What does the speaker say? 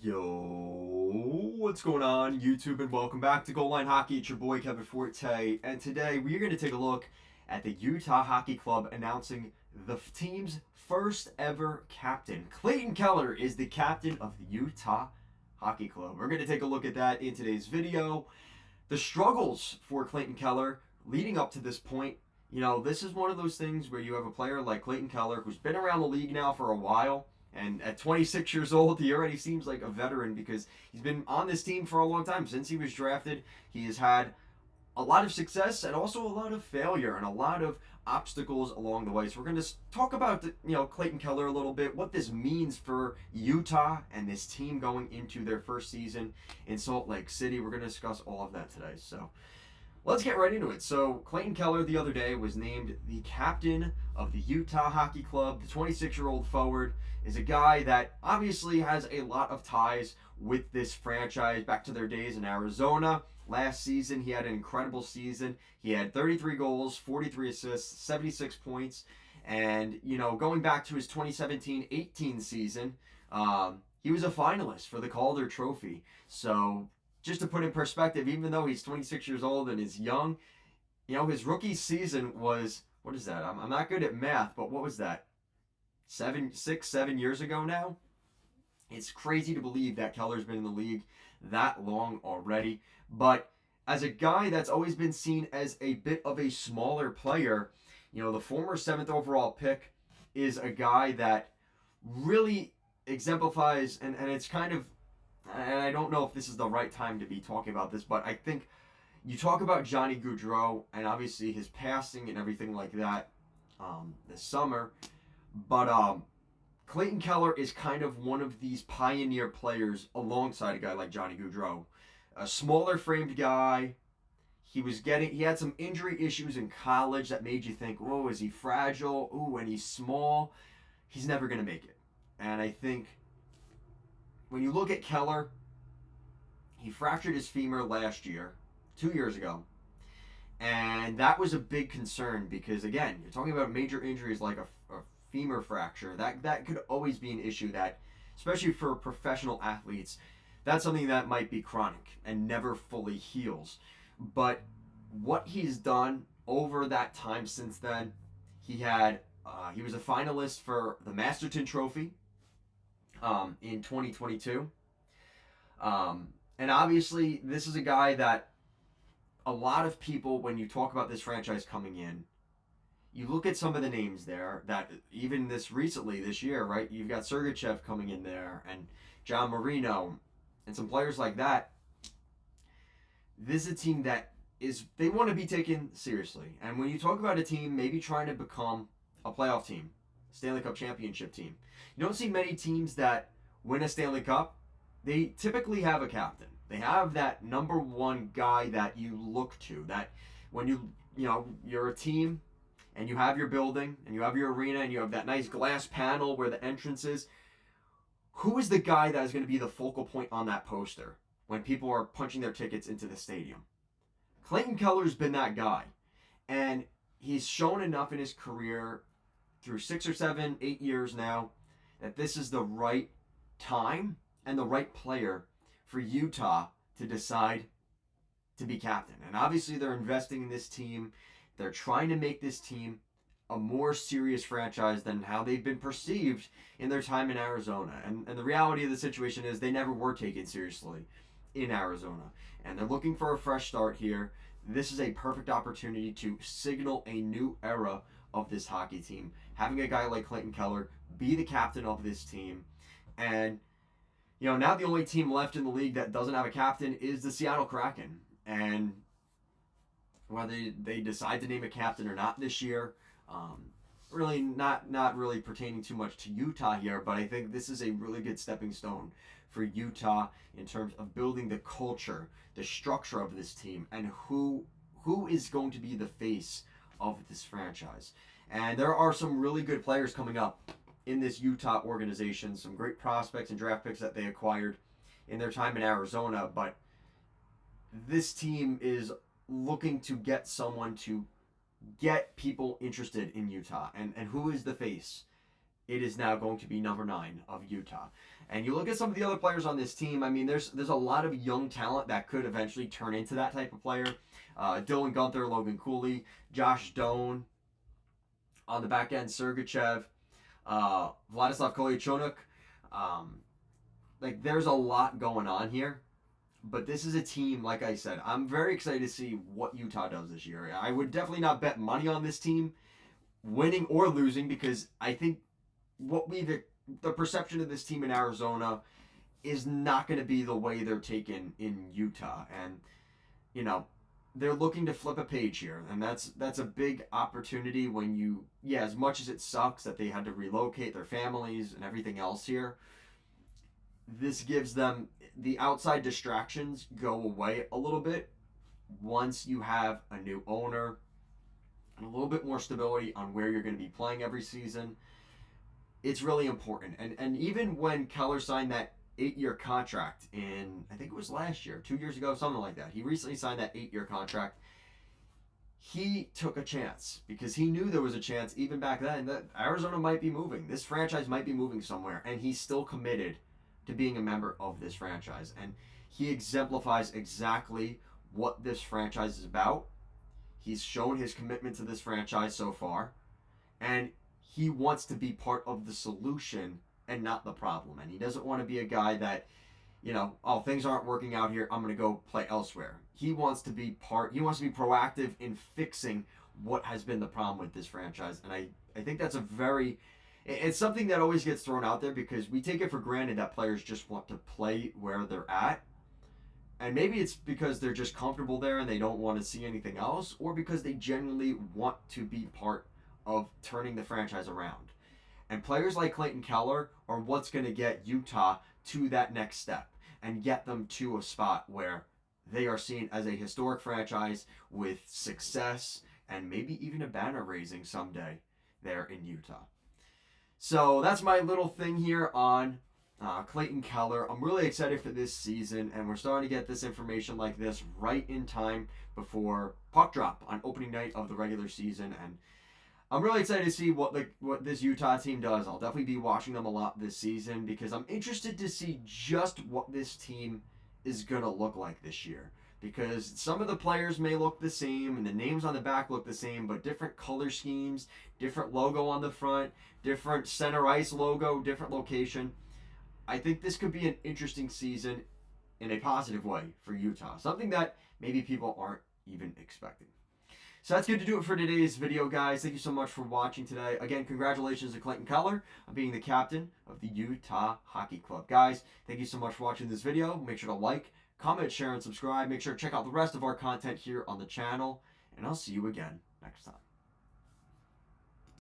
Yo, what's going on, YouTube, and welcome back to Goal Line Hockey. It's your boy Kevin Forte, and today we are going to take a look at the Utah Hockey Club announcing the team's first ever captain. Clayton Keller is the captain of the Utah Hockey Club. We're going to take a look at that in today's video. The struggles for Clayton Keller leading up to this point. This is one of those things where you have a player like Clayton Keller who's been around the league now for a while. And at 26 years old, he already seems like a veteran because he's been on this team for a long time. Since he was drafted, he has had a lot of success and also a lot of failure and a lot of obstacles along the way. So we're going to talk about Clayton Keller a little bit, what this means for Utah and this team going into their first season in Salt Lake City. We're going to discuss all of that today. So let's get right into it. So Clayton Keller the other day was named the captain of the Utah Hockey Club. The 26-year-old forward is a guy that obviously has a lot of ties with this franchise back to their days in Arizona. Last season, he had an incredible season. He had 33 goals, 43 assists, 76 points. And, going back to his 2017-18 season, he was a finalist for the Calder Trophy. So just to put in perspective, even though he's 26 years old and is young, his rookie season was, what is that? I'm not good at math, but what was that? 7 years ago now? It's crazy to believe that Keller's been in the league that long already. But as a guy that's always been seen as a bit of a smaller player, the former 7th overall pick is a guy that really exemplifies, and it's kind of, and I don't know if this is the right time to be talking about this, but I think you talk about Johnny Gaudreau and obviously his passing and everything like that this summer, but Clayton Keller is kind of one of these pioneer players alongside a guy like Johnny Gaudreau. A smaller framed guy. He had some injury issues in college that made you think, oh, is he fragile? Ooh, and he's small. He's never going to make it. And I think when you look at Keller, he fractured his femur last year, 2 years ago. And that was a big concern because, again, you're talking about major injuries like a femur fracture. That could always be an issue that, especially for professional athletes, that's something that might be chronic and never fully heals. But what he's done over that time since then, he was a finalist for the Masterton Trophy in 2022. And obviously, this is a guy that a lot of people, when you talk about this franchise coming in, you look at some of the names there that even this year, right? You've got Sergachev coming in there and John Marino and some players like that. This is a team that they want to be taken seriously. And when you talk about a team maybe trying to become a playoff team, Stanley Cup championship team, you don't see many teams that win a Stanley Cup. They typically have a captain. They have that number one guy that you look to. That when you're a team and you have your building and you have your arena and you have that nice glass panel where the entrance is, who is the guy that is going to be the focal point on that poster when people are punching their tickets into the stadium? Clayton Keller's been that guy. And he's shown enough in his career through 6 or 7, 8 years now that this is the right time and the right player for Utah to decide to be captain. And obviously they're investing in this team. They're trying to make this team a more serious franchise than how they've been perceived in their time in Arizona. And the reality of the situation is they never were taken seriously in Arizona. And they're looking for a fresh start here. This is a perfect opportunity to signal a new era of this hockey team. Having a guy like Clayton Keller be the captain of this team. And, now the only team left in the league that doesn't have a captain is the Seattle Kraken. And whether they decide to name a captain or not this year, really not really pertaining too much to Utah here, but I think this is a really good stepping stone for Utah in terms of building the culture, the structure of this team, and who is going to be the face of this franchise. And there are some really good players coming up in this Utah organization, some great prospects and draft picks that they acquired in their time in Arizona, but this team is looking to get someone to get people interested in Utah. And who is the face? it is now going to be number 9 of Utah. And you look at some of the other players on this team. I mean, there's a lot of young talent that could eventually turn into that type of player. Dylan Gunther, Logan Cooley, Josh Doan on the back end, Sergachev, Vladislav Kolyachonok. Like, there's a lot going on here. But this is a team, like I said, I'm very excited to see what Utah does this year. I would definitely not bet money on this team winning or losing, because I think the perception of this team in Arizona is not going to be the way they're taken in Utah. And, you know, they're looking to flip a page here, and that's a big opportunity when as much as it sucks that they had to relocate their families and everything else here, this gives them the outside distractions go away a little bit once you have a new owner and a little bit more stability on where you're going to be playing every season. It's really important. And even when Keller signed that 8-year contract in, I think it was last year, 2 years ago, something like that. He recently signed that 8-year contract. He took a chance because he knew there was a chance even back then that Arizona might be moving. This franchise might be moving somewhere, and he's still committed to being a member of this franchise. And he exemplifies exactly what this franchise is about. He's shown his commitment to this franchise so far, and he wants to be part of the solution and not the problem. And he doesn't want to be a guy that, oh, things aren't working out here, I'm going to go play elsewhere. He wants to be proactive in fixing what has been the problem with this franchise. And I think that's it's something that always gets thrown out there because we take it for granted that players just want to play where they're at. And maybe it's because they're just comfortable there and they don't want to see anything else, or because they genuinely want to be part of turning the franchise around. And players like Clayton Keller are what's going to get Utah to that next step and get them to a spot where they are seen as a historic franchise with success and maybe even a banner raising someday there in Utah. So that's my little thing here on Clayton Keller. I'm really excited for this season, and we're starting to get this information like this right in time before puck drop on opening night of the regular season. And I'm really excited to see what this Utah team does. I'll definitely be watching them a lot this season because I'm interested to see just what this team is going to look like this year. Because some of the players may look the same and the names on the back look the same, but different color schemes, different logo on the front, different center ice logo, different location. I think this could be an interesting season in a positive way for Utah. Something that maybe people aren't even expecting. So that's going to do it for today's video, guys. Thank you so much for watching today. Again, congratulations to Clayton Keller on being the captain of the Utah Hockey Club. Guys, thank you so much for watching this video. Make sure to like, comment, share, and subscribe. Make sure to check out the rest of our content here on the channel. And I'll see you again next time.